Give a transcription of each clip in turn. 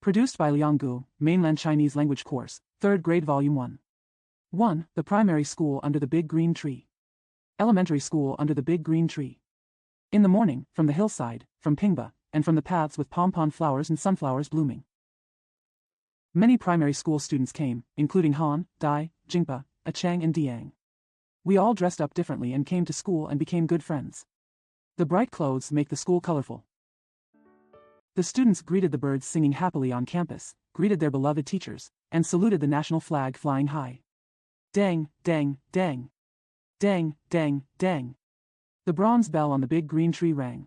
Produced by Lianggu, Mainland Chinese Language Course, 3rd Grade Volume 1. 1. The Primary School Under the Big Green Tree. Elementary School Under the Big Green Tree. In the morning, from the hillside, from Pingba, and from the paths with pom-pom flowers and sunflowers blooming. Many primary school students came, including Han, Dai, Jingpa, Achang and Diang. We all dressed up differently and came to school and became good friends. The bright clothes make the school colorful. The students greeted the birds singing happily on campus, greeted their beloved teachers, and saluted the national flag flying high. Dang, dang, dang. Dang, dang, dang. The bronze bell on the big green tree rang.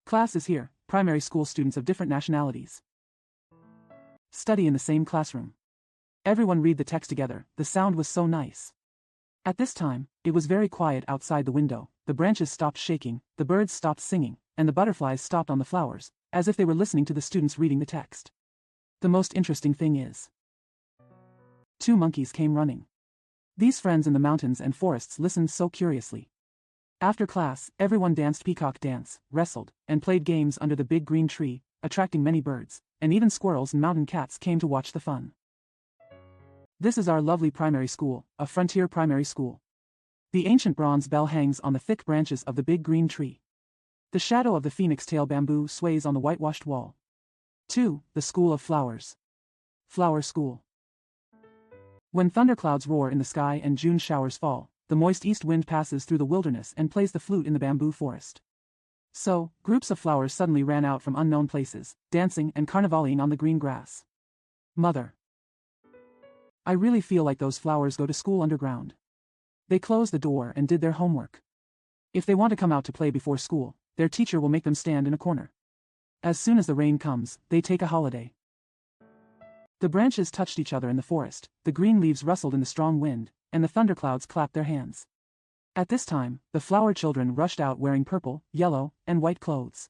Class is here, primary school students of different nationalities. Study in the same classroom. Everyone read the text together, the sound was so nice. At this time, it was very quiet outside the window, the branches stopped shaking, the birds stopped singing, and the butterflies stopped on the flowers, as if they were listening to the students reading the text. The most interesting thing is, 2 monkeys came running. These friends in the mountains and forests listened so curiously. After class, everyone danced peacock dance, wrestled, and played games under the big green tree, attracting many birds, and even squirrels and mountain cats came to watch the fun. This is our lovely primary school, a frontier primary school. The ancient bronze bell hangs on the thick branches of the big green tree. The shadow of the phoenix tail bamboo sways on the whitewashed wall. 2. The School of Flowers. Flower School. When thunderclouds roar in the sky and June showers fall, the moist east wind passes through the wilderness and plays the flute in the bamboo forest. So, groups of flowers suddenly ran out from unknown places, dancing and carnivaling on the green grass. Mother. I really feel like those flowers go to school underground. They closed the door and did their homework. If they want to come out to play before school, their teacher will make them stand in a corner. As soon as the rain comes, they take a holiday. The branches touched each other in the forest, the green leaves rustled in the strong wind, and the thunderclouds clapped their hands. At this time, the flower children rushed out wearing purple, yellow, and white clothes.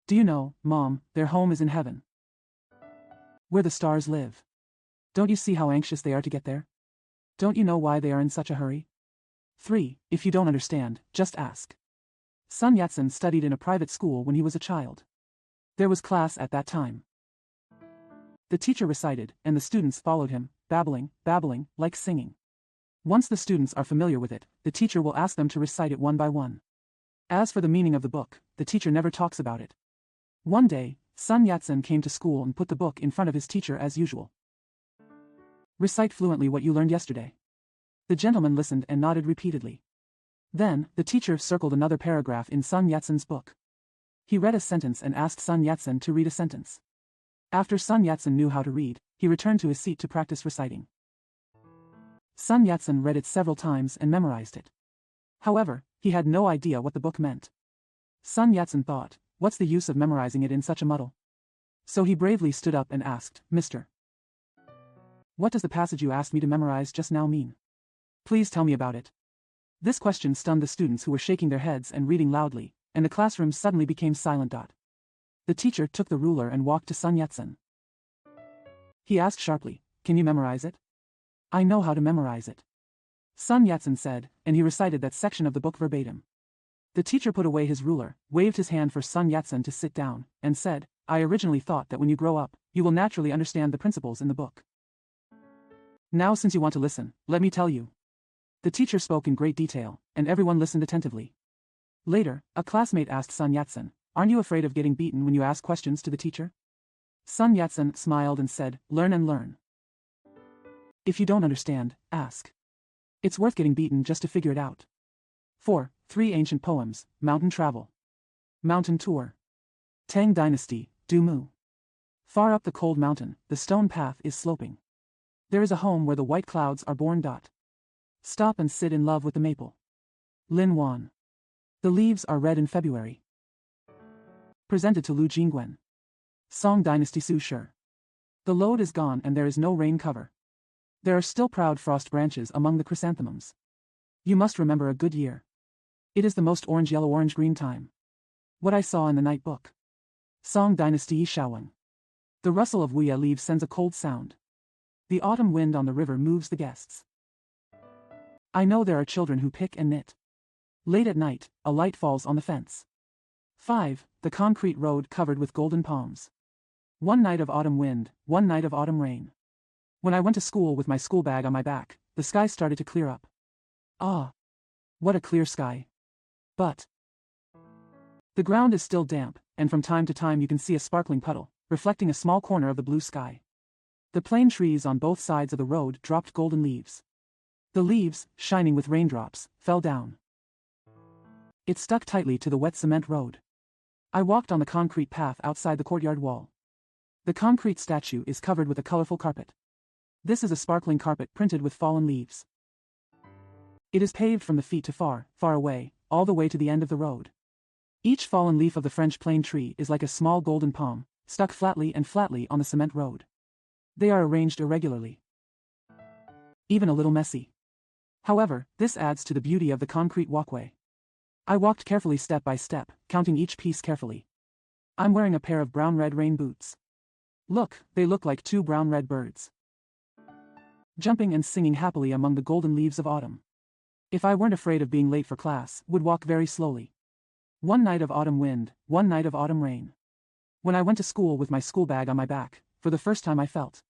Do you know, Mom, their home is in heaven, where the stars live. Don't you see how anxious they are to get there? Don't you know why they are in such a hurry? 3. If you don't understand, just ask. Sun Yat-sen studied in a private school when he was a child. There was class at that time. The teacher recited, and the students followed him, babbling, babbling, like singing. Once the students are familiar with it, the teacher will ask them to recite it one by one. As for the meaning of the book, the teacher never talks about it. One day, Sun Yat-sen came to school and put the book in front of his teacher as usual. Recite fluently what you learned yesterday. The gentleman listened and nodded repeatedly. Then, the teacher circled another paragraph in Sun Yat-sen's book. He read a sentence and asked Sun Yat-sen to read a sentence. After Sun Yat-sen knew how to read, he returned to his seat to practice reciting. Sun Yat-sen read it several times and memorized it. However, he had no idea what the book meant. Sun Yat-sen thought, what's the use of memorizing it in such a muddle? So he bravely stood up and asked, Mister, what does the passage you asked me to memorize just now mean? Please tell me about it. This question stunned the students who were shaking their heads and reading loudly, and the classroom suddenly became silent. The teacher took the ruler and walked to Sun Yat-sen. He asked sharply, can you memorize it? I know how to memorize it. Sun Yat-sen said, and he recited that section of the book verbatim. The teacher put away his ruler, waved his hand for Sun Yat-sen to sit down, and said, I originally thought that when you grow up, you will naturally understand the principles in the book. Now since you want to listen, let me tell you. The teacher spoke in great detail, and everyone listened attentively. Later, a classmate asked Sun Yat-sen, aren't you afraid of getting beaten when you ask questions to the teacher? Sun Yat-sen smiled and said, learn and learn. If you don't understand, ask. It's worth getting beaten just to figure it out. 4. 3 ancient poems, Mountain Travel. Mountain Tour. Tang Dynasty, Du Mu. Far up the cold mountain, the stone path is sloping. There is a home where the white clouds are born. Stop and sit in love with the maple. Lin Wan. The leaves are red in February. Presented to Lu Jingwen. Song Dynasty Su Shi. The load is gone and there is no rain cover. There are still proud frost branches among the chrysanthemums. You must remember a good year. It is the most orange yellow orange green time. What I saw in the night book. Song Dynasty Yi Shaoweng. The rustle of wuya leaves sends a cold sound. The autumn wind on the river moves the guests. I know there are children who pick and knit. Late at night, a light falls on the fence. 5. The concrete road covered with golden palms. One night of autumn wind, one night of autumn rain. When I went to school with my school bag on my back, the sky started to clear up. Ah! What a clear sky. But the ground is still damp, and from time to time you can see a sparkling puddle, reflecting a small corner of the blue sky. The plane trees on both sides of the road dropped golden leaves. The leaves, shining with raindrops, fell down. It stuck tightly to the wet cement road. I walked on the concrete path outside the courtyard wall. The concrete statue is covered with a colorful carpet. This is a sparkling carpet printed with fallen leaves. It is paved from the feet to far, far away, all the way to the end of the road. Each fallen leaf of the French plane tree is like a small golden palm, stuck flatly on the cement road. They are arranged irregularly. Even a little messy. However, this adds to the beauty of the concrete walkway. I walked carefully step by step, counting each piece carefully. I'm wearing a pair of brown-red rain boots. Look, they look like two brown-red birds, jumping and singing happily among the golden leaves of autumn. If I weren't afraid of being late for class, would walk very slowly. One night of autumn wind, one night of autumn rain. When I went to school with my school bag on my back, for the first time I felt.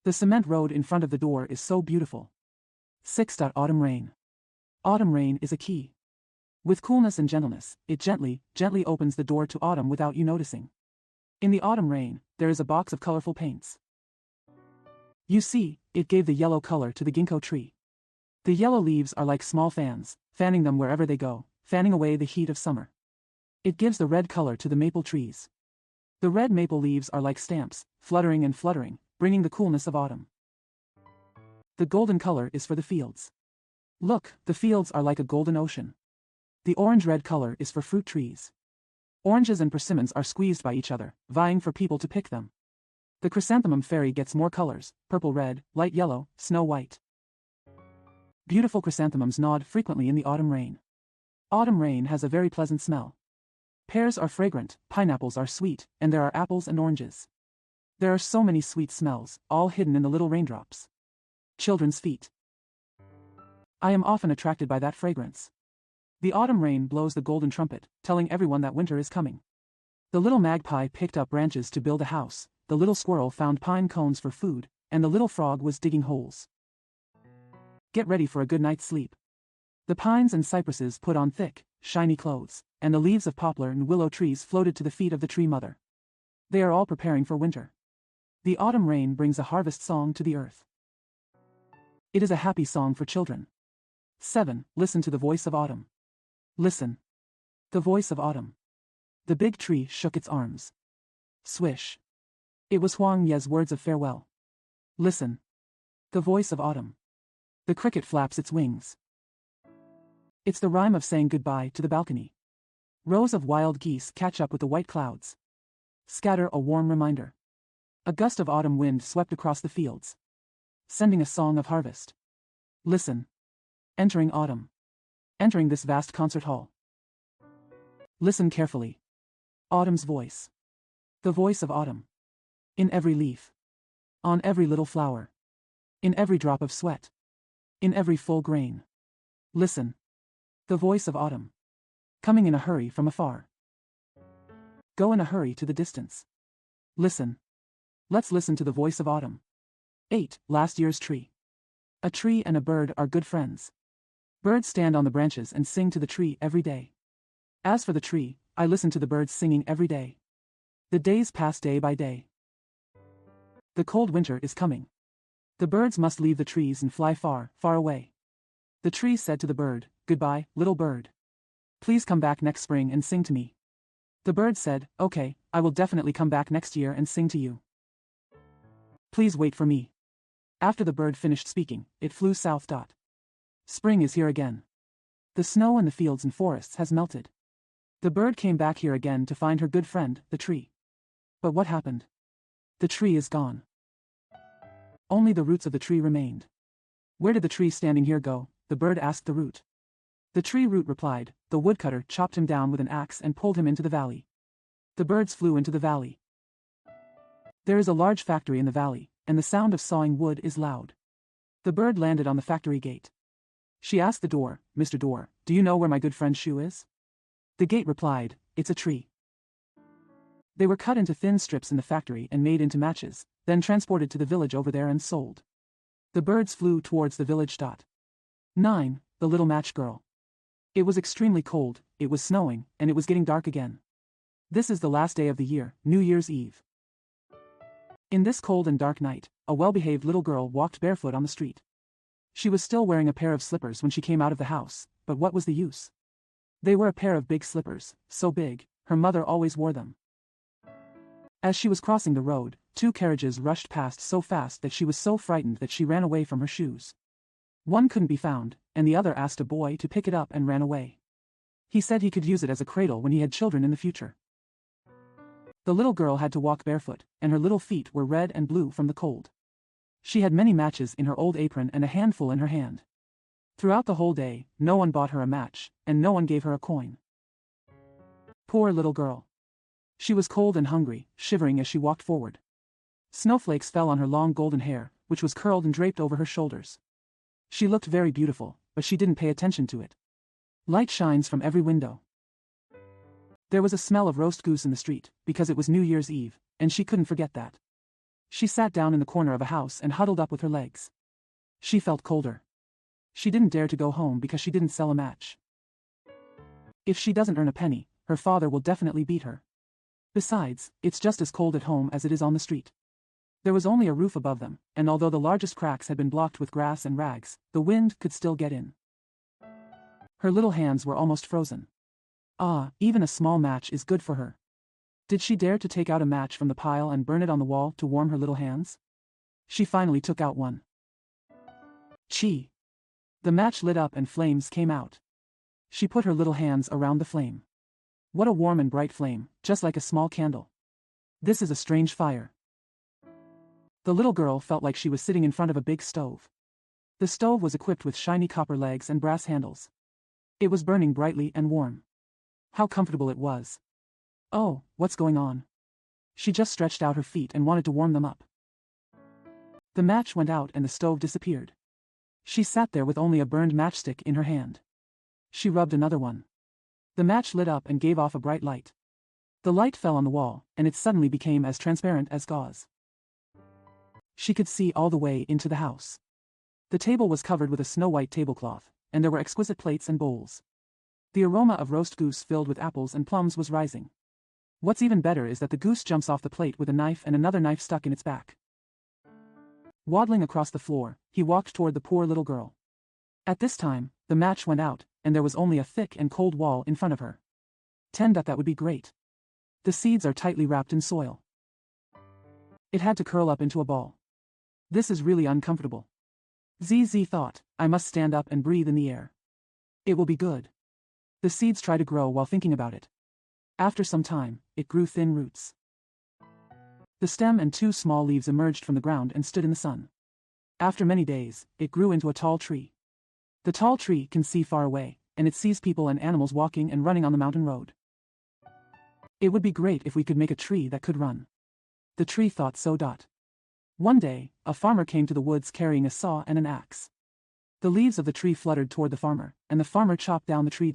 The cement road in front of the door is so beautiful. 6. Autumn rain. Autumn rain is a key. With coolness and gentleness, it gently opens the door to autumn without you noticing. In the autumn rain, there is a box of colorful paints. You see, it gave the yellow color to the ginkgo tree. The yellow leaves are like small fans, fanning them wherever they go, fanning away the heat of summer. It gives the red color to the maple trees. The red maple leaves are like stamps, fluttering and fluttering, bringing the coolness of autumn. The golden color is for the fields. Look, the fields are like a golden ocean. The orange-red color is for fruit trees. Oranges and persimmons are squeezed by each other, vying for people to pick them. The chrysanthemum fairy gets more colors, purple-red, light yellow, snow-white. Beautiful chrysanthemums nod frequently in the autumn rain. Autumn rain has a very pleasant smell. Pears are fragrant, pineapples are sweet, and there are apples and oranges. There are so many sweet smells, all hidden in the little raindrops. Children's feet. I am often attracted by that fragrance. The autumn rain blows the golden trumpet, telling everyone that winter is coming. The little magpie picked up branches to build a house, the little squirrel found pine cones for food, and the little frog was digging holes. Get ready for a good night's sleep. The pines and cypresses put on thick, shiny clothes, and the leaves of poplar and willow trees floated to the feet of the tree mother. They are all preparing for winter. The autumn rain brings a harvest song to the earth. It is a happy song for children. 7. Listen to the voice of autumn. Listen. The voice of autumn. The big tree shook its arms. Swish. It was Huang Ye's words of farewell. Listen. The voice of autumn. The cricket flaps its wings. It's the rhyme of saying goodbye to the balcony. Rows of wild geese catch up with the white clouds. Scatter a warm reminder. A gust of autumn wind swept across the fields, sending a song of harvest. Listen. Entering autumn. Entering this vast concert hall. Listen carefully. Autumn's voice. The voice of autumn. In every leaf. On every little flower. In every drop of sweat. In every full grain. Listen. The voice of autumn. Coming in a hurry from afar. Go in a hurry to the distance. Listen. Let's listen to the voice of autumn. 8. Last year's tree. A tree and a bird are good friends. Birds stand on the branches and sing to the tree every day. As for the tree, I listen to the birds singing every day. The days pass day by day. The cold winter is coming. The birds must leave the trees and fly far, far away. The tree said to the bird, "Goodbye, little bird. Please come back next spring and sing to me." The bird said, "Okay, I will definitely come back next year and sing to you. Please wait for me." After the bird finished speaking, it flew south. Spring is here again. The snow in the fields and forests has melted. The bird came back here again to find her good friend, the tree. But what happened? The tree is gone. Only the roots of the tree remained. Where did the tree standing here go? The bird asked the root. The tree root replied, "The woodcutter chopped him down with an axe and pulled him into the valley." The birds flew into the valley. There is a large factory in the valley, and the sound of sawing wood is loud. The bird landed on the factory gate. She asked the door, "Mr. Door, do you know where my good friend's shoe is?" The gate replied, "It's a tree." They were cut into thin strips in the factory and made into matches, then transported to the village over there and sold. The birds flew towards the village. 9. The Little Match Girl. It was extremely cold, it was snowing, and it was getting dark again. This is the last day of the year, New Year's Eve. In this cold and dark night, a well-behaved little girl walked barefoot on the street. She was still wearing a pair of slippers when she came out of the house, but what was the use? They were a pair of big slippers, so big, her mother always wore them. As she was crossing the road, 2 carriages rushed past so fast that she was so frightened that she ran away from her shoes. One couldn't be found, and the other asked a boy to pick it up and ran away. He said he could use it as a cradle when he had children in the future. The little girl had to walk barefoot, and her little feet were red and blue from the cold. She had many matches in her old apron and a handful in her hand. Throughout the whole day, no one bought her a match, and no one gave her a coin. Poor little girl. She was cold and hungry, shivering as she walked forward. Snowflakes fell on her long golden hair, which was curled and draped over her shoulders. She looked very beautiful, but she didn't pay attention to it. Light shines from every window. There was a smell of roast goose in the street, because it was New Year's Eve, and she couldn't forget that. She sat down in the corner of a house and huddled up with her legs. She felt colder. She didn't dare to go home because she didn't sell a match. If she doesn't earn a penny, her father will definitely beat her. Besides, it's just as cold at home as it is on the street. There was only a roof above them, and although the largest cracks had been blocked with grass and rags, the wind could still get in. Her little hands were almost frozen. Even a small match is good for her. Did she dare to take out a match from the pile and burn it on the wall to warm her little hands? She finally took out one. Chee! The match lit up and flames came out. She put her little hands around the flame. What a warm and bright flame, just like a small candle. This is a strange fire. The little girl felt like she was sitting in front of a big stove. The stove was equipped with shiny copper legs and brass handles. It was burning brightly and warm. How comfortable it was. Oh, what's going on? She just stretched out her feet and wanted to warm them up. The match went out and the stove disappeared. She sat there with only a burned matchstick in her hand. She rubbed another one. The match lit up and gave off a bright light. The light fell on the wall, and it suddenly became as transparent as gauze. She could see all the way into the house. The table was covered with a snow-white tablecloth, and there were exquisite plates and bowls. The aroma of roast goose filled with apples and plums was rising. What's even better is that the goose jumps off the plate with a knife and another knife stuck in its back. Waddling across the floor, he walked toward the poor little girl. At this time, the match went out, and there was only a thick and cold wall in front of her. That would be great. The seeds are tightly wrapped in soil. It had to curl up into a ball. This is really uncomfortable. ZZ thought, I must stand up and breathe in the air. It will be good. The seeds try to grow while thinking about it. After some time, it grew thin roots. The stem and 2 small leaves emerged from the ground and stood in the sun. After many days, it grew into a tall tree. The tall tree can see far away, and it sees people and animals walking and running on the mountain road. It would be great if we could make a tree that could run. The tree thought so. One day, a farmer came to the woods carrying a saw and an axe. The leaves of the tree fluttered toward the farmer, and the farmer chopped down the tree.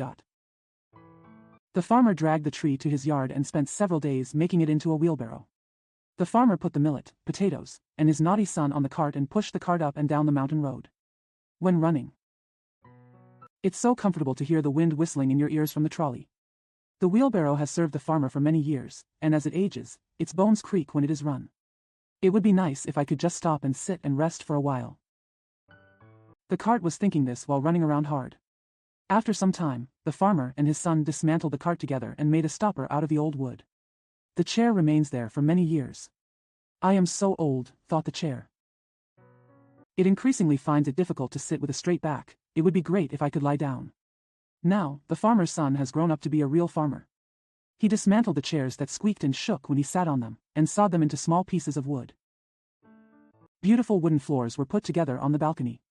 The farmer dragged the tree to his yard and spent several days making it into a wheelbarrow. The farmer put the millet, potatoes, and his naughty son on the cart and pushed the cart up and down the mountain road. When running, it's so comfortable to hear the wind whistling in your ears from the trolley. The wheelbarrow has served the farmer for many years, and as it ages, its bones creak when it is run. It would be nice if I could just stop and sit and rest for a while. The cart was thinking this while running around hard. After some time, the farmer and his son dismantled the cart together and made a stopper out of the old wood. The chair remains there for many years. I am so old, thought the chair. It increasingly finds it difficult to sit with a straight back. It would be great if I could lie down. Now, the farmer's son has grown up to be a real farmer. He dismantled the chairs that squeaked and shook when he sat on them, and sawed them into small pieces of wood. Beautiful wooden floors were put together on the balcony.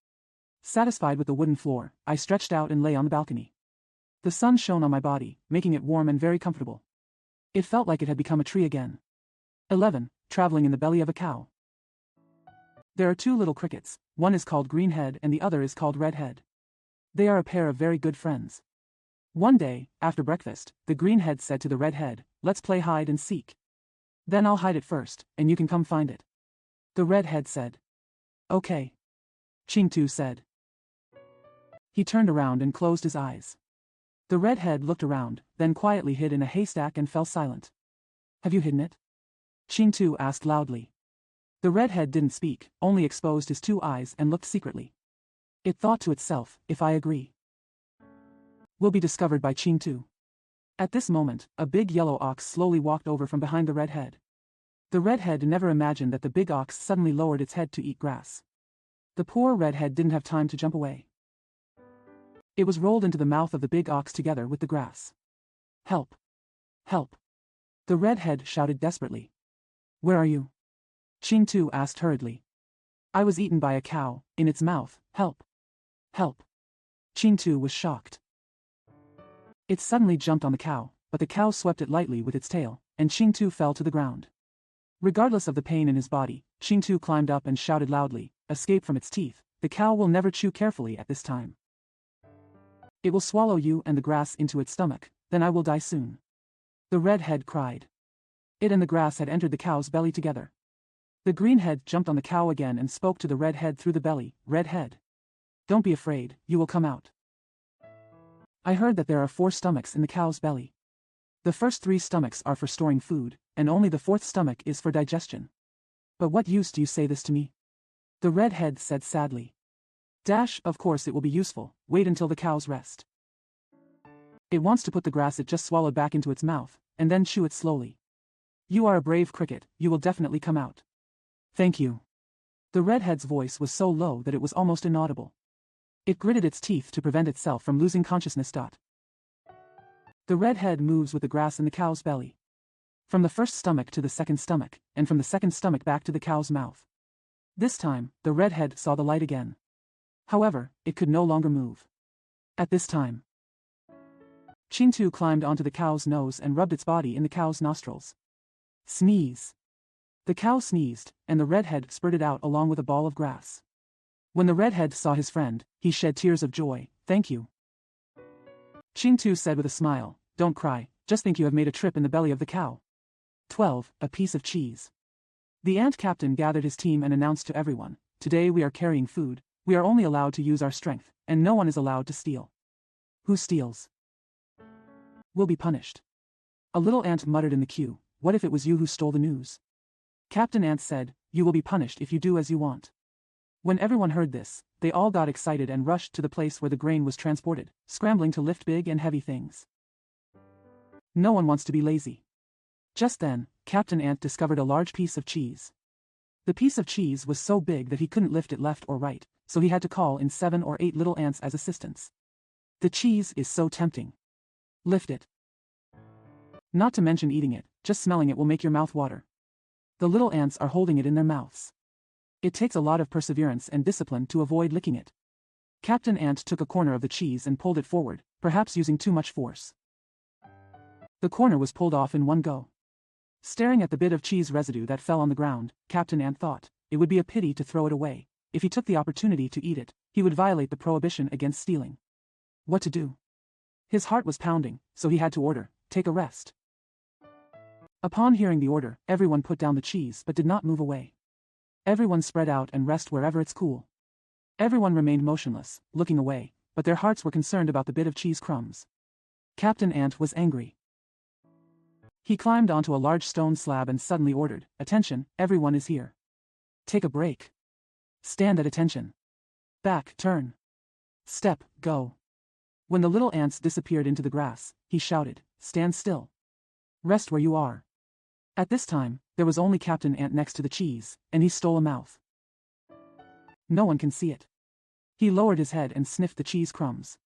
Satisfied with the wooden floor, I stretched out and lay on the balcony. The sun shone on my body, making it warm and very comfortable. It felt like it had become a tree again. 11. Traveling in the belly of a cow. There are 2 little crickets, one is called Greenhead and the other is called Redhead. They are a pair of very good friends. One day, after breakfast, the Greenhead said to the Redhead, "Let's play hide and seek." Then I'll hide it first, and you can come find it. The redhead said. Okay. Ching-Tu said. He turned around and closed his eyes. The redhead looked around, then quietly hid in a haystack and fell silent. Have you hidden it? Ching-Tu asked loudly. The redhead didn't speak, only exposed his 2 eyes and looked secretly. It thought to itself, if I agree, will be discovered by Ching-Tu. At this moment, a big yellow ox slowly walked over from behind the redhead. The redhead never imagined that the big ox suddenly lowered its head to eat grass. The poor redhead didn't have time to jump away. It was rolled into the mouth of the big ox together with the grass. Help! Help! The redhead shouted desperately. Where are you? Ching-Tu asked hurriedly. I was eaten by a cow, in its mouth, help! Help! Ching-Tu was shocked. It suddenly jumped on the cow, but the cow swept it lightly with its tail, and Ching-Tu fell to the ground. Regardless of the pain in his body, Ching-Tu climbed up and shouted loudly, escape from its teeth, the cow will never chew carefully at this time. It will swallow you and the grass into its stomach, then I will die soon. The redhead cried. It and the grass had entered the cow's belly together. The greenhead jumped on the cow again and spoke to the redhead through the belly, Redhead. Don't be afraid, you will come out. I heard that there are 4 stomachs in the cow's belly. The first 3 stomachs are for storing food, and only the 4th stomach is for digestion. But what use do you say this to me? The redhead said sadly. Of course it will be useful, wait until the cows rest. It wants to put the grass it just swallowed back into its mouth, and then chew it slowly. You are a brave cricket, you will definitely come out. Thank you. The redhead's voice was so low that it was almost inaudible. It gritted its teeth to prevent itself from losing consciousness. The redhead moves with the grass in the cow's belly. From the first stomach to the second stomach, and from the second stomach back to the cow's mouth. This time, the redhead saw the light again. However, it could no longer move. At this time, Ching-Tu climbed onto the cow's nose and rubbed its body in the cow's nostrils. Sneeze. The cow sneezed, and the redhead spurted out along with a ball of grass. When the redhead saw his friend, he shed tears of joy. Thank you. Ching-Tu said with a smile, don't cry, just think you have made a trip in the belly of the cow. 12. A piece of cheese. The ant captain gathered his team and announced to everyone, today we are carrying food, we are only allowed to use our strength, and no one is allowed to steal. Who steals will be punished. A little ant muttered in the queue, what if it was you who stole the news? Captain Ant said, you will be punished if you do as you want. When everyone heard this, they all got excited and rushed to the place where the grain was transported, scrambling to lift big and heavy things. No one wants to be lazy. Just then, Captain Ant discovered a large piece of cheese. The piece of cheese was so big that he couldn't lift it left or right, so he had to call in 7 or 8 little ants as assistants. The cheese is so tempting. Lift it. Not to mention eating it, just smelling it will make your mouth water. The little ants are holding it in their mouths. It takes a lot of perseverance and discipline to avoid licking it. Captain Ant took a corner of the cheese and pulled it forward, perhaps using too much force. The corner was pulled off in one go. Staring at the bit of cheese residue that fell on the ground, Captain Ant thought, it would be a pity to throw it away. If he took the opportunity to eat it, he would violate the prohibition against stealing. What to do? His heart was pounding, so he had to order, take a rest. Upon hearing the order, everyone put down the cheese but did not move away. Everyone spread out and rest wherever it's cool. Everyone remained motionless, looking away, but their hearts were concerned about the bit of cheese crumbs. Captain Ant was angry. He climbed onto a large stone slab and suddenly ordered, attention, everyone is here. Take a break. Stand at attention. Back, turn. Step, go. When the little ants disappeared into the grass, he shouted, stand still. Rest where you are. At this time, there was only Captain Ant next to the cheese, and he stole a mouth. No one can see it. He lowered his head and sniffed the cheese crumbs.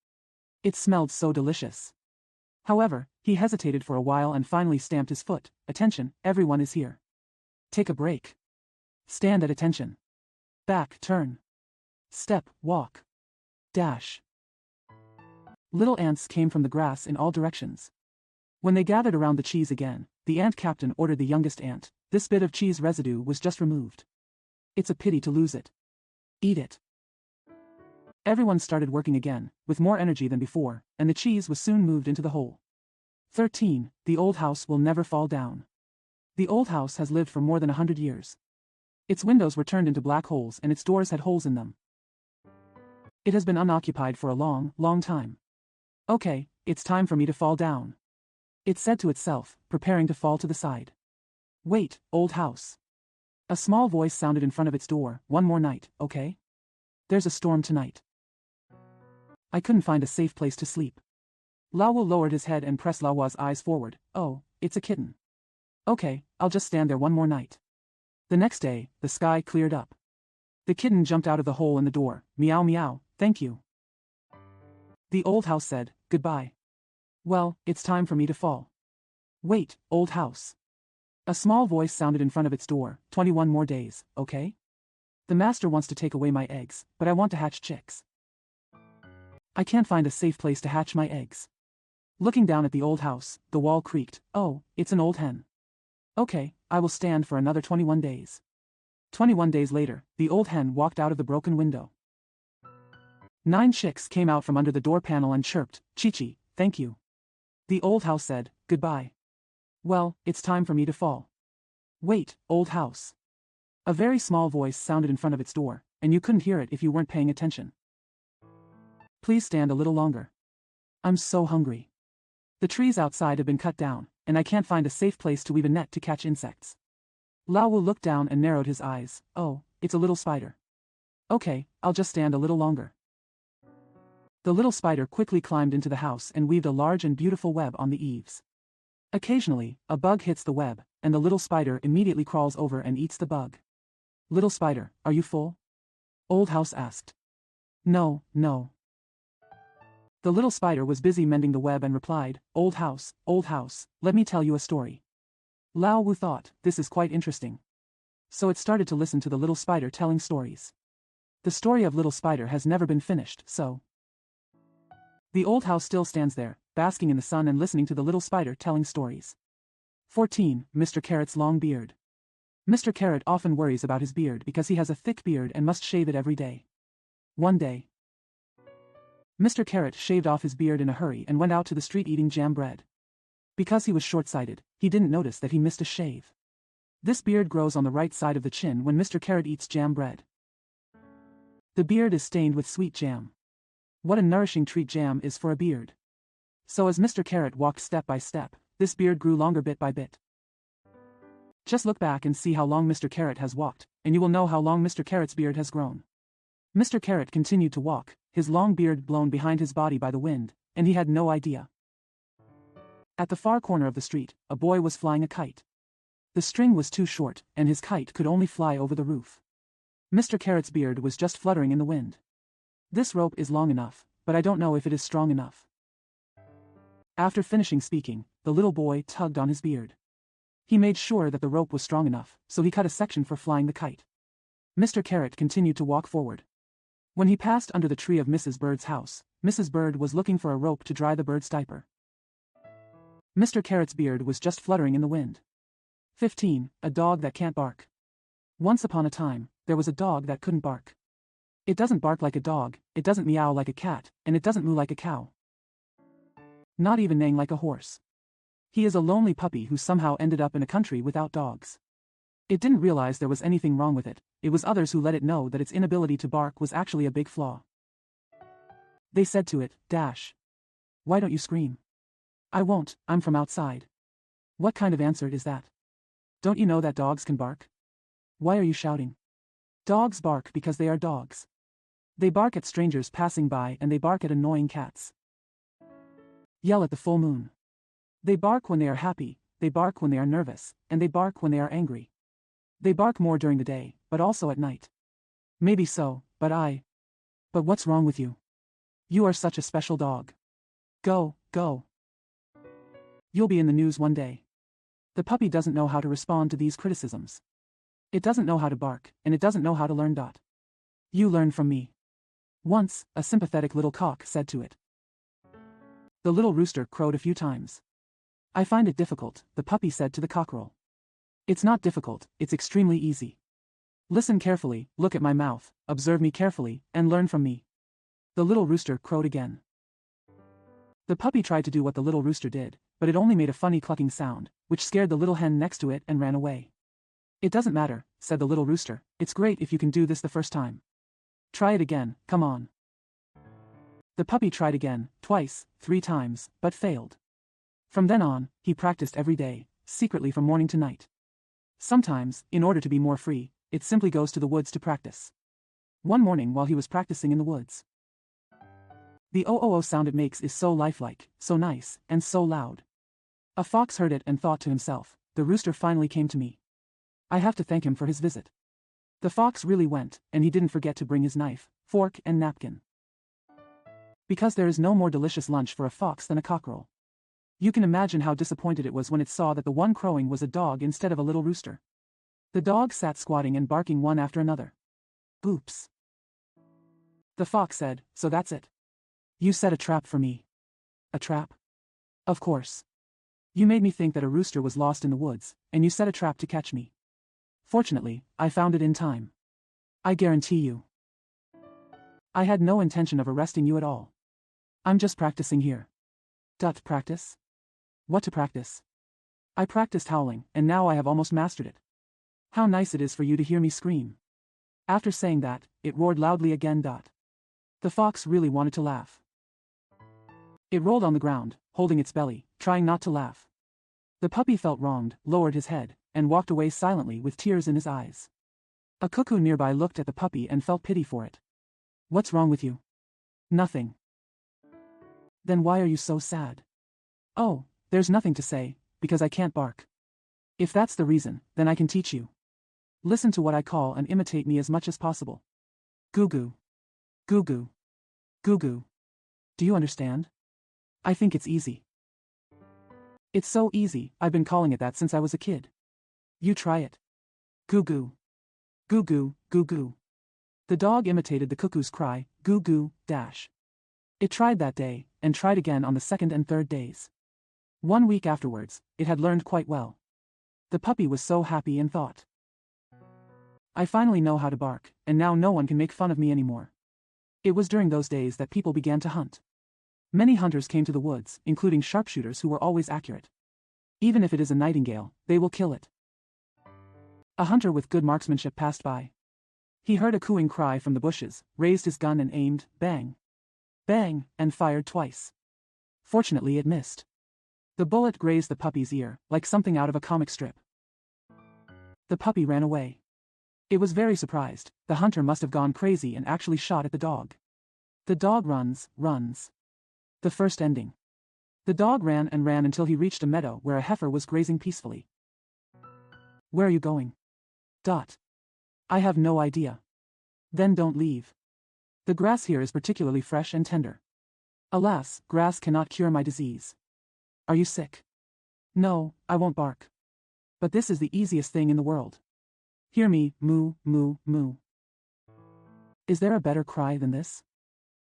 It smelled so delicious. However, he hesitated for a while and finally stamped his foot. Attention, everyone is here. Take a break. Stand at attention. Back, turn. Step, walk. Dash. Little ants came from the grass in all directions. When they gathered around the cheese again, the ant captain ordered the youngest ant, this bit of cheese residue was just removed. It's a pity to lose it. Eat it. Everyone started working again, with more energy than before, and the cheese was soon moved into the hole. 13. The old house will never fall down. The old house has lived for more than 100 years. Its windows were turned into black holes and its doors had holes in them. It has been unoccupied for a long, long time. Okay, it's time for me to fall down. It said to itself, preparing to fall to the side. Wait, old house. A small voice sounded in front of its door. One more night, okay? There's a storm tonight. I couldn't find a safe place to sleep. Lao lowered his head and pressed Laowa's eyes forward. Oh, it's a kitten. Okay, I'll just stand there one more night. The next day, the sky cleared up. The kitten jumped out of the hole in the door. Meow meow, thank you. The old house said, goodbye. Well, it's time for me to fall. Wait, old house. A small voice sounded in front of its door. 21 more days, okay? The master wants to take away my eggs, but I want to hatch chicks. I can't find a safe place to hatch my eggs. Looking down at the old house, the wall creaked. Oh, it's an old hen. Okay, I will stand for another 21 days. 21 days later, the old hen walked out of the broken window. 9 chicks came out from under the door panel and chirped, Chi-chi, thank you. The old house said, goodbye. Well, it's time for me to fall. Wait, old house. A very small voice sounded in front of its door, and you couldn't hear it if you weren't paying attention. Please stand a little longer. I'm so hungry. The trees outside have been cut down, and I can't find a safe place to weave a net to catch insects. Lao Wu looked down and narrowed his eyes. Oh, it's a little spider. Okay, I'll just stand a little longer. The little spider quickly climbed into the house and weaved a large and beautiful web on the eaves. Occasionally, a bug hits the web, and the little spider immediately crawls over and eats the bug. Little spider, are you full? Old house asked. No, no. The little spider was busy mending the web and replied, old house, let me tell you a story. Lao Wu thought, this is quite interesting. So it started to listen to the little spider telling stories. The story of little spider has never been finished, so. The old house still stands there, basking in the sun and listening to the little spider telling stories. 14. Mr. Carrot's long beard. Mr. Carrot often worries about his beard because he has a thick beard and must shave it every day. One day, Mr. Carrot shaved off his beard in a hurry and went out to the street eating jam bread. Because he was short-sighted, he didn't notice that he missed a shave. This beard grows on the right side of the chin when Mr. Carrot eats jam bread. The beard is stained with sweet jam. What a nourishing treat jam is for a beard. So as Mr. Carrot walked step by step, this beard grew longer bit by bit. Just look back and see how long Mr. Carrot has walked, and you will know how long Mr. Carrot's beard has grown. Mr. Carrot continued to walk, his long beard blown behind his body by the wind, and he had no idea. At the far corner of the street, a boy was flying a kite. The string was too short, and his kite could only fly over the roof. Mr. Carrot's beard was just fluttering in the wind. This rope is long enough, but I don't know if it is strong enough. After finishing speaking, the little boy tugged on his beard. He made sure that the rope was strong enough, so he cut a section for flying the kite. Mr. Carrot continued to walk forward. When he passed under the tree of Mrs. Bird's house, Mrs. Bird was looking for a rope to dry the bird's diaper. Mr. Carrot's beard was just fluttering in the wind. 15. A dog that can't bark. Once upon a time, there was a dog that couldn't bark. It doesn't bark like a dog, it doesn't meow like a cat, and it doesn't moo like a cow. Not even neighing like a horse. He is a lonely puppy who somehow ended up in a country without dogs. It didn't realize there was anything wrong with it. It was others who let it know that its inability to bark was actually a big flaw. They said to it, Dash. Why don't you scream? I won't, I'm from outside. What kind of answer is that? Don't you know that dogs can bark? Why are you shouting? Dogs bark because they are dogs. They bark at strangers passing by and they bark at annoying cats. Yell at the full moon. They bark when they are happy, they bark when they are nervous, and they bark when they are angry. They bark more during the day, but also at night. Maybe so, but what's wrong with you? You are such a special dog. Go, go. You'll be in the news one day. The puppy doesn't know how to respond to these criticisms. It doesn't know how to bark, and it doesn't know how to learn. You learn from me. Once, a sympathetic little cock said to it. The little rooster crowed a few times. I find it difficult, the puppy said to the cockerel. It's not difficult, it's extremely easy. Listen carefully, look at my mouth, observe me carefully, and learn from me. The little rooster crowed again. The puppy tried to do what the little rooster did, but it only made a funny clucking sound, which scared the little hen next to it and ran away. It doesn't matter, said the little rooster. It's great if you can do this the first time. Try it again, come on. The puppy tried again, twice, 3 times, but failed. From then on, he practiced every day, secretly from morning to night. Sometimes, in order to be more free, it simply goes to the woods to practice. One morning while he was practicing in the woods, the oh sound it makes is so lifelike, so nice, and so loud. A fox heard it and thought to himself, the rooster finally came to me. I have to thank him for his visit. The fox really went, and he didn't forget to bring his knife, fork, and napkin. Because there is no more delicious lunch for a fox than a cockerel. You can imagine how disappointed it was when it saw that the one crowing was a dog instead of a little rooster. The dog sat squatting and barking one after another. Oops. The fox said, so that's it. You set a trap for me. A trap? Of course. You made me think that a rooster was lost in the woods, and you set a trap to catch me. Fortunately, I found it in time. I guarantee you. I had no intention of arresting you at all. I'm just practicing here. Practice? What to practice? I practiced howling, and now I have almost mastered it. How nice it is for you to hear me scream. After saying that, it roared loudly again. The fox really wanted to laugh. It rolled on the ground, holding its belly, trying not to laugh. The puppy felt wronged, lowered his head, and walked away silently with tears in his eyes. A cuckoo nearby looked at the puppy and felt pity for it. What's wrong with you? Nothing. Then why are you so sad? Oh, there's nothing to say, because I can't bark. If that's the reason, then I can teach you. Listen to what I call and imitate me as much as possible. Goo-goo. Goo-goo. Goo-goo. Do you understand? I think it's easy. It's so easy, I've been calling it that since I was a kid. You try it. Goo-goo. Goo-goo, goo-goo. The dog imitated the cuckoo's cry, goo-goo, dash. It tried that day, and tried again on the 2nd and 3rd days. 1 week afterwards, it had learned quite well. The puppy was so happy and thought, I finally know how to bark, and now no one can make fun of me anymore. It was during those days that people began to hunt. Many hunters came to the woods, including sharpshooters who were always accurate. Even if it is a nightingale, they will kill it. A hunter with good marksmanship passed by. He heard a cooing cry from the bushes, raised his gun and aimed, bang. Bang, and fired twice. Fortunately it missed. The bullet grazed the puppy's ear, like something out of a comic strip. The puppy ran away. It was very surprised. The hunter must have gone crazy and actually shot at the dog. The dog runs. The first ending. The dog ran and ran until he reached a meadow where a heifer was grazing peacefully. Where are you going? I have no idea. Then don't leave. The grass here is particularly fresh and tender. Alas, grass cannot cure my disease. Are you sick? No, I won't bark. But this is the easiest thing in the world. Hear me, moo, moo, moo. Is there a better cry than this?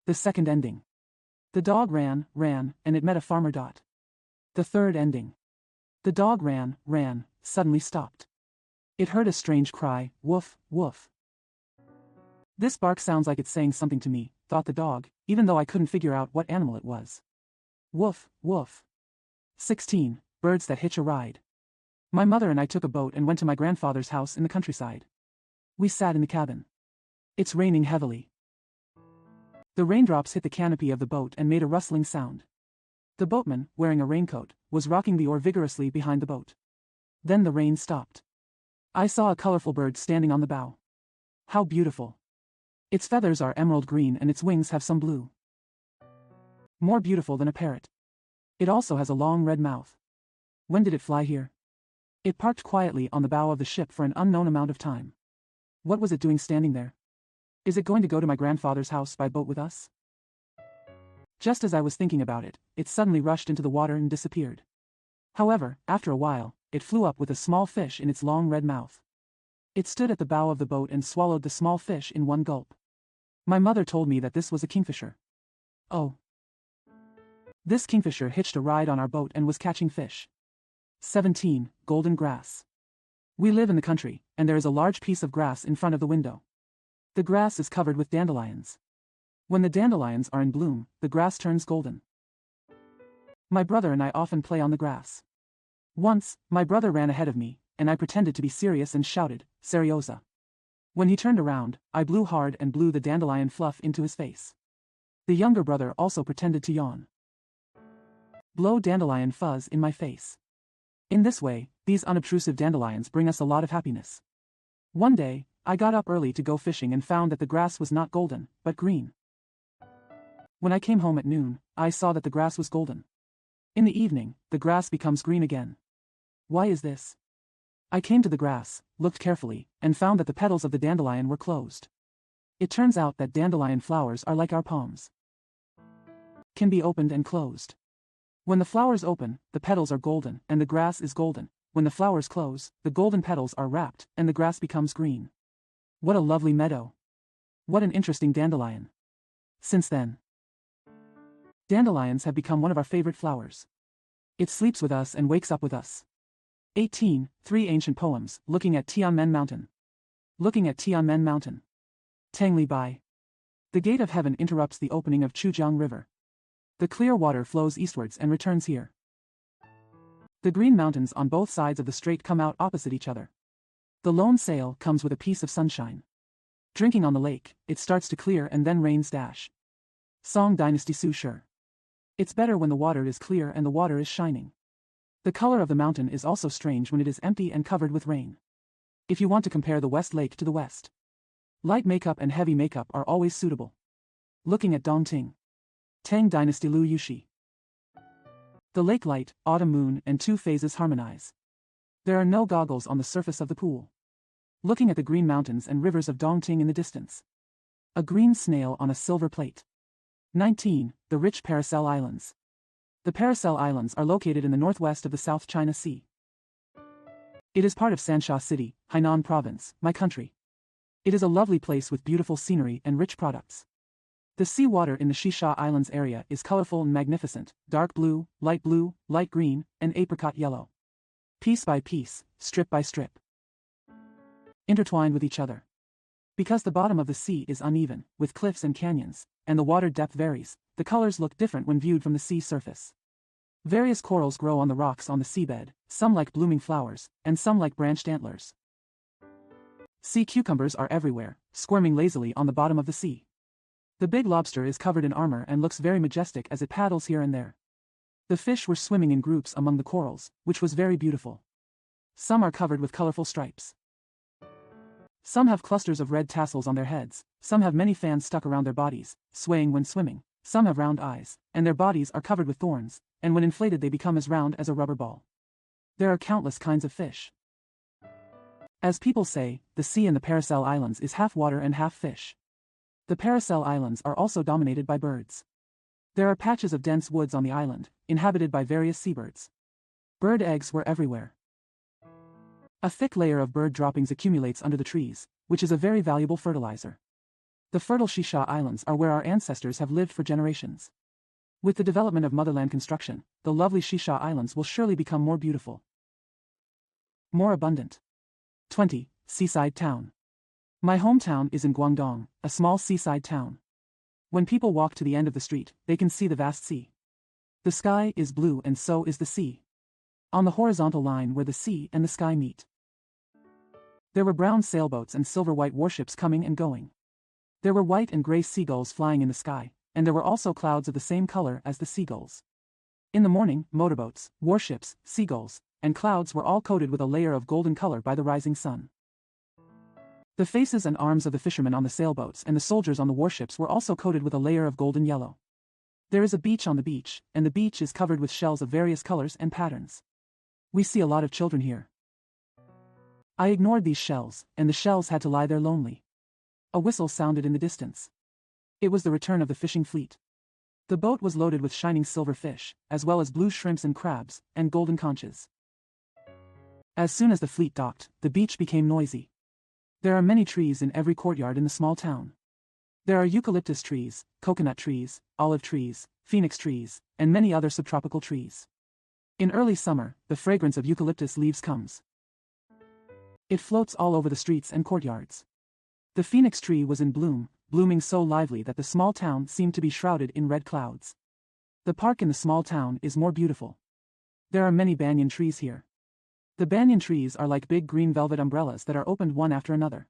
The second ending. The dog ran, and it met a farmer. The third ending. The dog ran, suddenly stopped. It heard a strange cry, woof, woof. This bark sounds like it's saying something to me, thought the dog, even though I couldn't figure out what animal it was. Woof, woof. 16. Birds that hitch a ride. My mother and I took a boat and went to my grandfather's house in the countryside. We sat in the cabin. It's raining heavily. The raindrops hit the canopy of the boat and made a rustling sound. The boatman, wearing a raincoat, was rocking the oar vigorously behind the boat. Then the rain stopped. I saw a colorful bird standing on the bow. How beautiful. Its feathers are emerald green and its wings have some blue. More beautiful than a parrot. It also has a long red mouth. When did it fly here? It parked quietly on the bow of the ship for an unknown amount of time. What was it doing standing there? Is it going to go to my grandfather's house by boat with us? Just as I was thinking about it, it suddenly rushed into the water and disappeared. However, after a while, it flew up with a small fish in its long red mouth. It stood at the bow of the boat and swallowed the small fish in one gulp. My mother told me that this was a kingfisher. Oh. This kingfisher hitched a ride on our boat and was catching fish. 17. Golden grass. We live in the country, and there is a large piece of grass in front of the window. The grass is covered with dandelions. When the dandelions are in bloom, the grass turns golden. My brother and I often play on the grass. Once, my brother ran ahead of me, and I pretended to be serious and shouted, "Seriosa." When he turned around, I blew hard and blew the dandelion fluff into his face. The younger brother also pretended to yawn. Blow dandelion fuzz in my face. In this way, these unobtrusive dandelions bring us a lot of happiness. One day, I got up early to go fishing and found that the grass was not golden, but green. When I came home at noon, I saw that the grass was golden. In the evening, the grass becomes green again. Why is this? I came to the grass, looked carefully, and found that the petals of the dandelion were closed. It turns out that dandelion flowers are like our palms. Can be opened and closed. When the flowers open, the petals are golden, and the grass is golden. When the flowers close, the golden petals are wrapped, and the grass becomes green. What a lovely meadow. What an interesting dandelion. Since then, dandelions have become one of our favorite flowers. It sleeps with us and wakes up with us. 18. 3 Ancient Poems, Looking at Tianmen Mountain. Looking at Tianmen Mountain. Tangli Bai. The gate of heaven interrupts the opening of Chujiang River. The clear water flows eastwards and returns here. The green mountains on both sides of the strait come out opposite each other. The lone sail comes with a piece of sunshine. Drinking on the lake, it starts to clear and then rains dash. Song Dynasty Su Shi. It's better when the water is clear and the water is shining. The color of the mountain is also strange when it is empty and covered with rain. If you want to compare the West Lake to the West, light makeup and heavy makeup are always suitable. Looking at Dongting. Tang Dynasty Lu Yushi. The lake light, autumn moon, and 2 phases harmonize. There are no goggles on the surface of the pool. Looking at the green mountains and rivers of Dongting in the distance. A green snail on a silver plate. 19. The rich Paracel Islands. The Paracel Islands are located in the northwest of the South China Sea. It is part of Sansha City, Hainan Province, my country. It is a lovely place with beautiful scenery and rich products. The seawater in the Shisha Islands area is colorful and magnificent, dark blue, light green, and apricot yellow. Piece by piece, strip by strip. Intertwined with each other. Because the bottom of the sea is uneven, with cliffs and canyons, and the water depth varies, the colors look different when viewed from the sea surface. Various corals grow on the rocks on the seabed, some like blooming flowers, and some like branched antlers. Sea cucumbers are everywhere, squirming lazily on the bottom of the sea. The big lobster is covered in armor and looks very majestic as it paddles here and there. The fish were swimming in groups among the corals, which was very beautiful. Some are covered with colorful stripes. Some have clusters of red tassels on their heads, some have many fans stuck around their bodies, swaying when swimming, some have round eyes, and their bodies are covered with thorns, and when inflated they become as round as a rubber ball. There are countless kinds of fish. As people say, the sea in the Paracel Islands is half water and half fish. The Paracel Islands are also dominated by birds. There are patches of dense woods on the island, inhabited by various seabirds. Bird eggs were everywhere. A thick layer of bird droppings accumulates under the trees, which is a very valuable fertilizer. The fertile Shisha Islands are where our ancestors have lived for generations. With the development of motherland construction, the lovely Shisha Islands will surely become more beautiful. More abundant. 20. Seaside Town. My hometown is in Guangdong, a small seaside town. When people walk to the end of the street, they can see the vast sea. The sky is blue and so is the sea. On the horizontal line where the sea and the sky meet. There were brown sailboats and silver-white warships coming and going. There were white and gray seagulls flying in the sky, and there were also clouds of the same color as the seagulls. In the morning, motorboats, warships, seagulls, and clouds were all coated with a layer of golden color by the rising sun. The faces and arms of the fishermen on the sailboats and the soldiers on the warships were also coated with a layer of golden yellow. There is a beach on the beach, and the beach is covered with shells of various colors and patterns. We see a lot of children here. I ignored these shells, and the shells had to lie there lonely. A whistle sounded in the distance. It was the return of the fishing fleet. The boat was loaded with shining silver fish, as well as blue shrimps and crabs, and golden conches. As soon as the fleet docked, the beach became noisy. There are many trees in every courtyard in the small town. There are eucalyptus trees, coconut trees, olive trees, phoenix trees, and many other subtropical trees. In early summer, the fragrance of eucalyptus leaves comes. It floats all over the streets and courtyards. The phoenix tree was in bloom, blooming so lively that the small town seemed to be shrouded in red clouds. The park in the small town is more beautiful. There are many banyan trees here. The banyan trees are like big green velvet umbrellas that are opened one after another.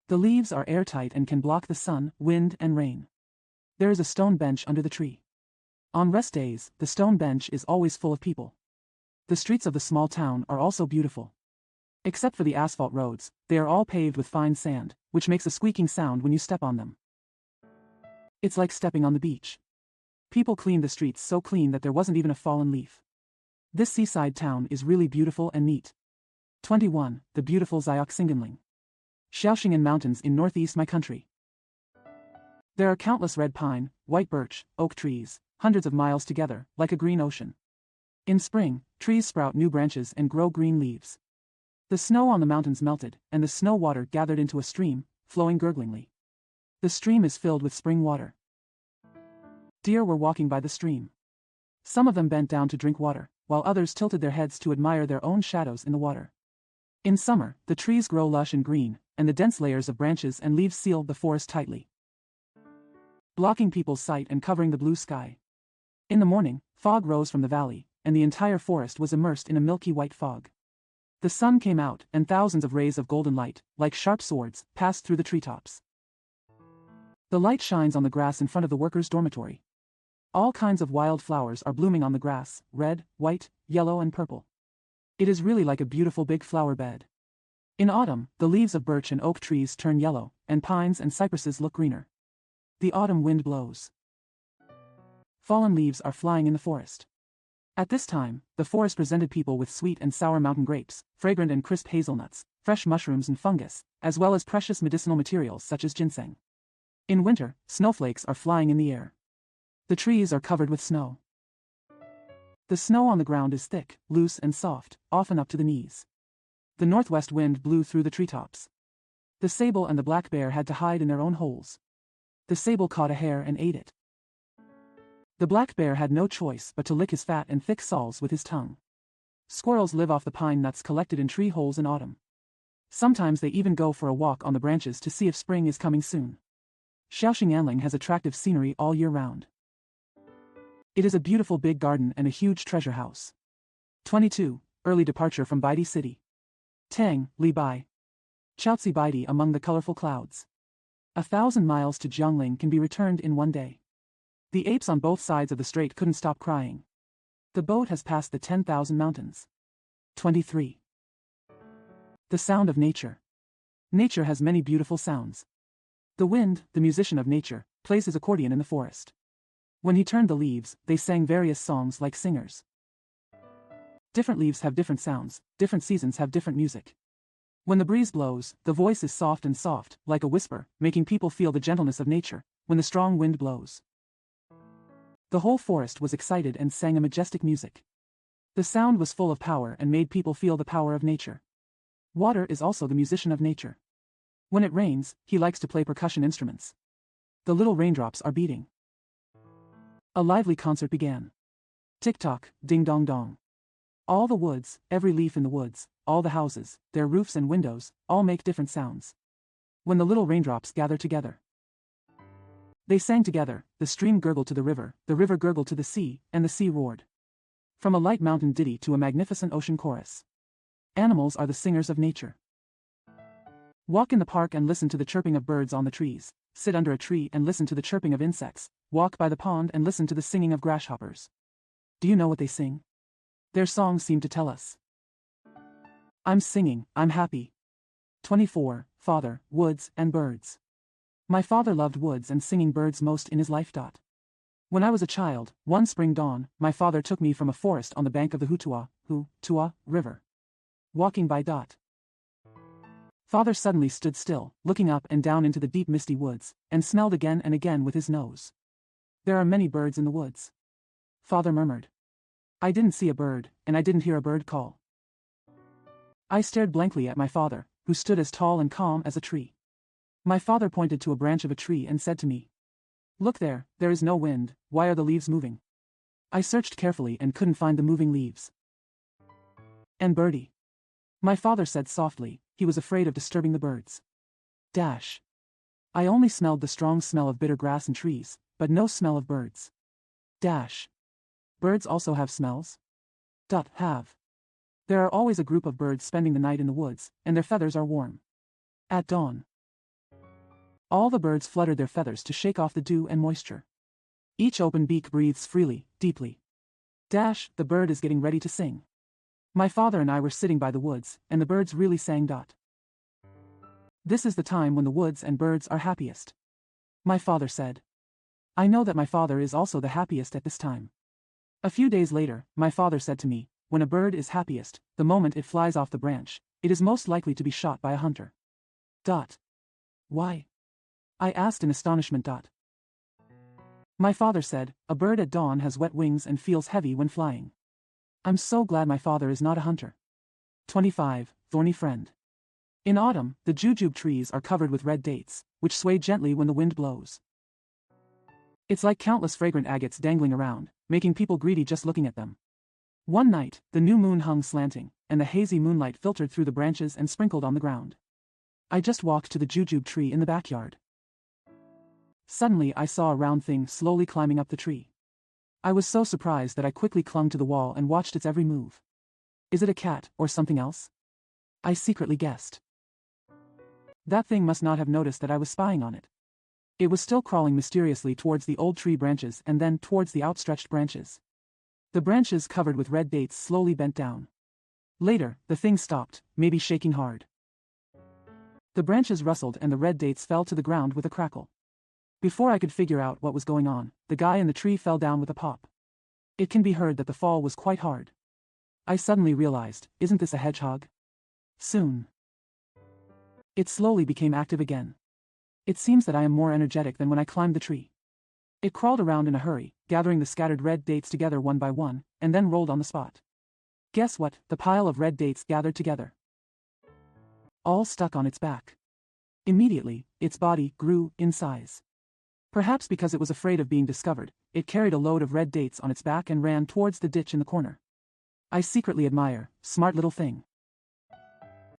The leaves are airtight and can block the sun, wind, and rain. There is a stone bench under the tree. On rest days, the stone bench is always full of people. The streets of the small town are also beautiful. Except for the asphalt roads, they are all paved with fine sand, which makes a squeaking sound when you step on them. It's like stepping on the beach. People cleaned the streets so clean that there wasn't even a fallen leaf. This seaside town is really beautiful and neat. 21. The beautiful Xiaoxinganling. Xiaoxing'an Mountains in northeast my country. There are countless red pine, white birch, oak trees, hundreds of miles together, like a green ocean. In spring, trees sprout new branches and grow green leaves. The snow on the mountains melted, and the snow water gathered into a stream, flowing gurglingly. The stream is filled with spring water. Deer were walking by the stream. Some of them bent down to drink water, while others tilted their heads to admire their own shadows in the water. In summer, the trees grow lush and green, and the dense layers of branches and leaves seal the forest tightly, blocking people's sight and covering the blue sky. In the morning, fog rose from the valley, and the entire forest was immersed in a milky white fog. The sun came out, and thousands of rays of golden light, like sharp swords, passed through the treetops. The light shines on the grass in front of the workers' dormitory. All kinds of wild flowers are blooming on the grass, red, white, yellow, and purple. It is really like a beautiful big flower bed. In autumn, the leaves of birch and oak trees turn yellow, and pines and cypresses look greener. The autumn wind blows. Fallen leaves are flying in the forest. At this time, the forest presented people with sweet and sour mountain grapes, fragrant and crisp hazelnuts, fresh mushrooms and fungus, as well as precious medicinal materials such as ginseng. In winter, snowflakes are flying in the air. The trees are covered with snow. The snow on the ground is thick, loose and soft, often up to the knees. The northwest wind blew through the treetops. The sable and the black bear had to hide in their own holes. The sable caught a hare and ate it. The black bear had no choice but to lick his fat and thick soles with his tongue. Squirrels live off the pine nuts collected in tree holes in autumn. Sometimes they even go for a walk on the branches to see if spring is coming soon. Xiaoxing'anling has attractive scenery all year round. It is a beautiful big garden and a huge treasure house. 22. Early departure from Baidi City. Tang, Li Bai. Chaozi Baidi among the colorful clouds. 1,000 miles to Jiangling can be returned in one day. The apes on both sides of the strait couldn't stop crying. The boat has passed the 10,000 mountains. 23. The sound of nature. Nature has many beautiful sounds. The wind, the musician of nature, plays his accordion in the forest. When he turned the leaves, they sang various songs like singers. Different leaves have different sounds, different seasons have different music. When the breeze blows, the voice is soft and soft, like a whisper, making people feel the gentleness of nature, when the strong wind blows. The whole forest was excited and sang a majestic music. The sound was full of power and made people feel the power of nature. Water is also the musician of nature. When it rains, he likes to play percussion instruments. The little raindrops are beating. A lively concert began. Tick-tock, ding-dong-dong. All the woods, every leaf in the woods, all the houses, their roofs and windows, all make different sounds. When the little raindrops gather together, they sang together, the stream gurgled to the river gurgled to the sea, and the sea roared. From a light mountain ditty to a magnificent ocean chorus. Animals are the singers of nature. Walk in the park and listen to the chirping of birds on the trees. Sit under a tree and listen to the chirping of insects. Walk by the pond and listen to the singing of grasshoppers. Do you know what they sing? Their songs seem to tell us. I'm singing, I'm happy. 24. Father, woods, and birds. My father loved woods and singing birds most in his life. When I was a child, one spring dawn, my father took me from a forest on the bank of the Tua River. Walking by. Father suddenly stood still, looking up and down into the deep misty woods, and smelled again and again with his nose. There are many birds in the woods. Father murmured. I didn't see a bird, and I didn't hear a bird call. I stared blankly at my father, who stood as tall and calm as a tree. My father pointed to a branch of a tree and said to me, Look there is no wind, why are the leaves moving? I searched carefully and couldn't find the moving leaves. And birdie. My father said softly, he was afraid of disturbing the birds. I only smelled the strong smell of bitter grass and trees, but no smell of birds. Dash. Birds also have smells? Have. There are always a group of birds spending the night in the woods, and their feathers are warm. At dawn. All the birds fluttered their feathers to shake off the dew and moisture. Each open beak breathes freely, deeply. Dash, the bird is getting ready to sing. My father and I were sitting by the woods, and the birds really sang. This is the time when the woods and birds are happiest. My father said. I know that my father is also the happiest at this time. A few days later, my father said to me, when a bird is happiest, the moment it flies off the branch, it is most likely to be shot by a hunter. Why? I asked in astonishment. My father said, a bird at dawn has wet wings and feels heavy when flying. I'm so glad my father is not a hunter. 25. Thorny friend. In autumn, the jujube trees are covered with red dates, which sway gently when the wind blows. It's like countless fragrant agates dangling around, making people greedy just looking at them. One night, the new moon hung slanting, and the hazy moonlight filtered through the branches and sprinkled on the ground. I just walked to the jujube tree in the backyard. Suddenly I saw a round thing slowly climbing up the tree. I was so surprised that I quickly clung to the wall and watched its every move. Is it a cat, or something else? I secretly guessed. That thing must not have noticed that I was spying on it. It was still crawling mysteriously towards the old tree branches and then towards the outstretched branches. The branches covered with red dates slowly bent down. Later, the thing stopped, maybe shaking hard. The branches rustled and the red dates fell to the ground with a crackle. Before I could figure out what was going on, the guy in the tree fell down with a pop. It can be heard that the fall was quite hard. I suddenly realized, isn't this a hedgehog? Soon. It slowly became active again. It seems that I am more energetic than when I climbed the tree. It crawled around in a hurry, gathering the scattered red dates together one by one, and then rolled on the spot. Guess what? The pile of red dates gathered together. All stuck on its back. Immediately, its body grew in size. Perhaps because it was afraid of being discovered, it carried a load of red dates on its back and ran towards the ditch in the corner. I secretly admire, smart little thing.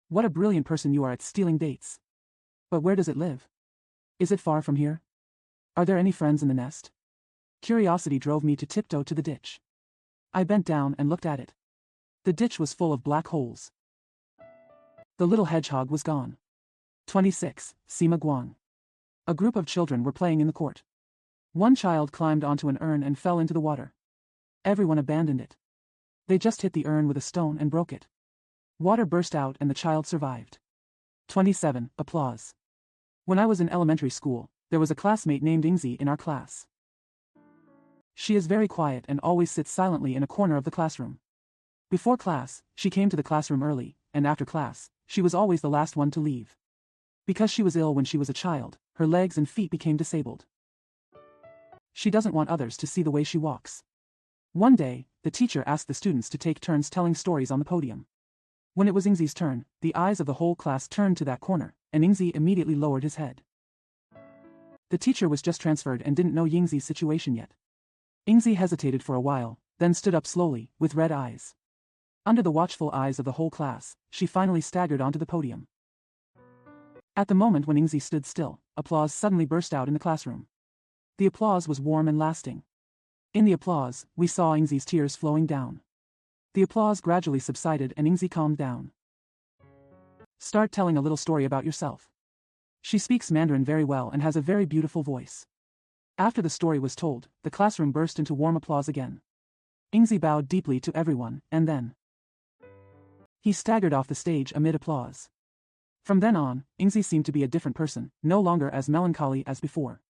What a brilliant person you are at stealing dates. But where does it live? Is it far from here? Are there any friends in the nest? Curiosity drove me to tiptoe to the ditch. I bent down and looked at it. The ditch was full of black holes. The little hedgehog was gone. 26. Sima Guang. A group of children were playing in the court. One child climbed onto an urn and fell into the water. Everyone abandoned it. They just hit the urn with a stone and broke it. Water burst out and the child survived. 27. Applause. When I was in elementary school, there was a classmate named Ingzi in our class. She is very quiet and always sits silently in a corner of the classroom. Before class, she came to the classroom early, and after class, she was always the last one to leave. Because she was ill when she was a child, her legs and feet became disabled. She doesn't want others to see the way she walks. One day, the teacher asked the students to take turns telling stories on the podium. When it was Ingzi's turn, the eyes of the whole class turned to that corner, and Ingzi immediately lowered his head. The teacher was just transferred and didn't know Yingzi's situation yet. Ingzi hesitated for a while, then stood up slowly, with red eyes. Under the watchful eyes of the whole class, she finally staggered onto the podium. At the moment when Ingzi stood still, applause suddenly burst out in the classroom. The applause was warm and lasting. In the applause, we saw Ingzi's tears flowing down. The applause gradually subsided and Ingzi calmed down. Start telling a little story about yourself. She speaks Mandarin very well and has a very beautiful voice. After the story was told, the classroom burst into warm applause again. Ingzi bowed deeply to everyone, and then he staggered off the stage amid applause. From then on, Ingzi seemed to be a different person, no longer as melancholy as before.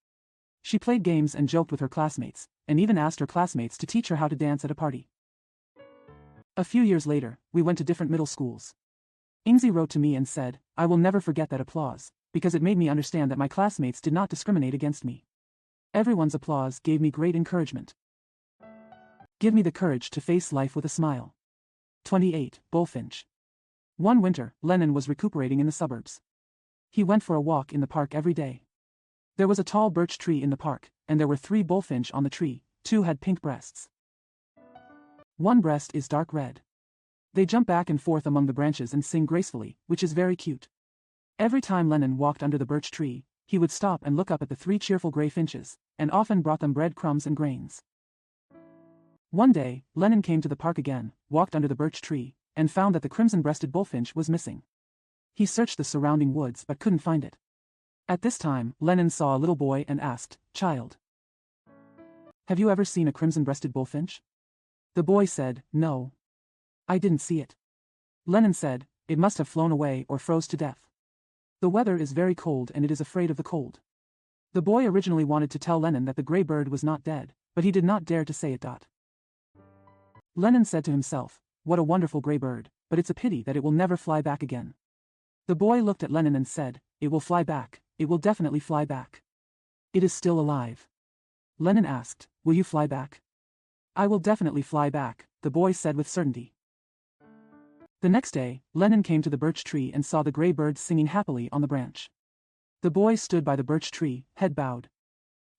She played games and joked with her classmates, and even asked her classmates to teach her how to dance at a party. A few years later, we went to different middle schools. Ingzi wrote to me and said, I will never forget that applause, because it made me understand that my classmates did not discriminate against me. Everyone's applause gave me great encouragement. Give me the courage to face life with a smile. 28. Bullfinch. One winter, Lennon was recuperating in the suburbs. He went for a walk in the park every day. There was a tall birch tree in the park, and there were 3 bullfinch on the tree. 2 had pink breasts. One breast is dark red. They jump back and forth among the branches and sing gracefully, which is very cute. Every time Lennon walked under the birch tree, he would stop and look up at the 3 cheerful gray finches, and often brought them bread crumbs and grains. One day, Lennon came to the park again, walked under the birch tree, and found that the crimson-breasted bullfinch was missing. He searched the surrounding woods but couldn't find it. At this time, Lennon saw a little boy and asked, "Child, have you ever seen a crimson-breasted bullfinch?" The boy said, "No. I didn't see it." Lennon said, "It must have flown away or froze to death. The weather is very cold and it is afraid of the cold." The boy originally wanted to tell Lennon that the gray bird was not dead, but he did not dare to say it. Lennon said to himself, "What a wonderful gray bird, but it's a pity that it will never fly back again." The boy looked at Lennon and said, "It will fly back, it will definitely fly back. It is still alive." Lennon asked, "Will you fly back?" "I will definitely fly back," the boy said with certainty. The next day, Lennon came to the birch tree and saw the gray bird singing happily on the branch. The boy stood by the birch tree, head bowed.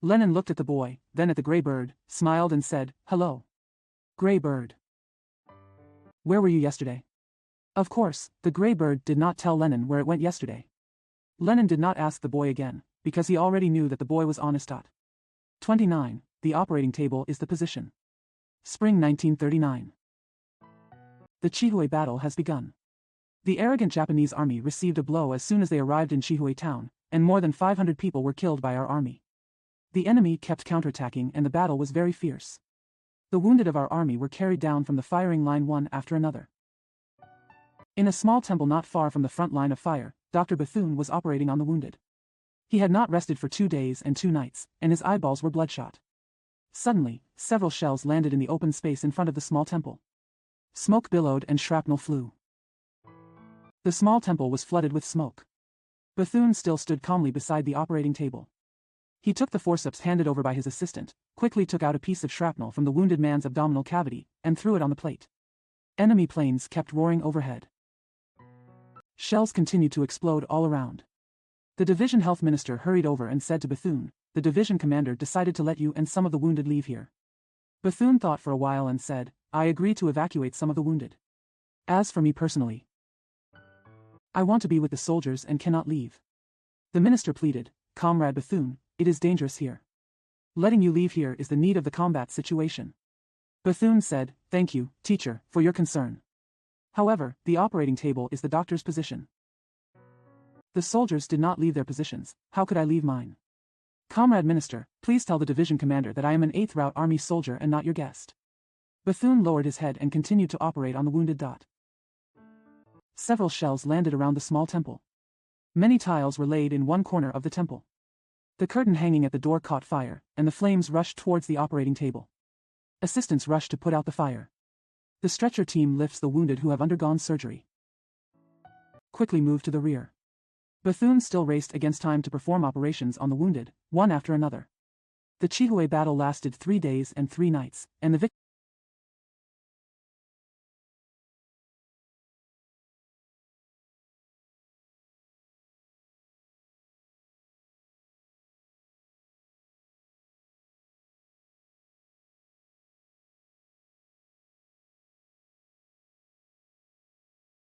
Lennon looked at the boy, then at the gray bird, smiled and said, "Hello, gray bird. Where were you yesterday?" Of course, the gray bird did not tell Lennon where it went yesterday. Lennon did not ask the boy again, because he already knew that the boy was honest. 29. The operating table is the position. Spring 1939. The Chihui battle has begun. The arrogant Japanese army received a blow as soon as they arrived in Chihui town, and more than 500 people were killed by our army. The enemy kept counterattacking and the battle was very fierce. The wounded of our army were carried down from the firing line one after another. In a small temple not far from the front line of fire, Dr. Bethune was operating on the wounded. He had not rested for 2 days and 2 nights, and his eyeballs were bloodshot. Suddenly, several shells landed in the open space in front of the small temple. Smoke billowed and shrapnel flew. The small temple was flooded with smoke. Bethune still stood calmly beside the operating table. He took the forceps handed over by his assistant, quickly took out a piece of shrapnel from the wounded man's abdominal cavity, and threw it on the plate. Enemy planes kept roaring overhead. Shells continued to explode all around. The division health minister hurried over and said to Bethune, "The division commander decided to let you and some of the wounded leave here." Bethune thought for a while and said, "I agree to evacuate some of the wounded. As for me personally, I want to be with the soldiers and cannot leave." The minister pleaded, "Comrade Bethune, it is dangerous here. Letting you leave here is the need of the combat situation." Bethune said, "Thank you, teacher, for your concern. However, the operating table is the doctor's position. The soldiers did not leave their positions, how could I leave mine? Comrade Minister, please tell the division commander that I am an 8th Route Army soldier and not your guest." Bethune lowered his head and continued to operate on the wounded. Several shells landed around the small temple. Many tiles were laid in one corner of the temple. The curtain hanging at the door caught fire, and the flames rushed towards the operating table. Assistants rushed to put out the fire. The stretcher team lifts the wounded who have undergone surgery. Quickly moved to the rear. Bethune still raced against time to perform operations on the wounded, one after another. The Chihui battle lasted 3 days and 3 nights, and the victory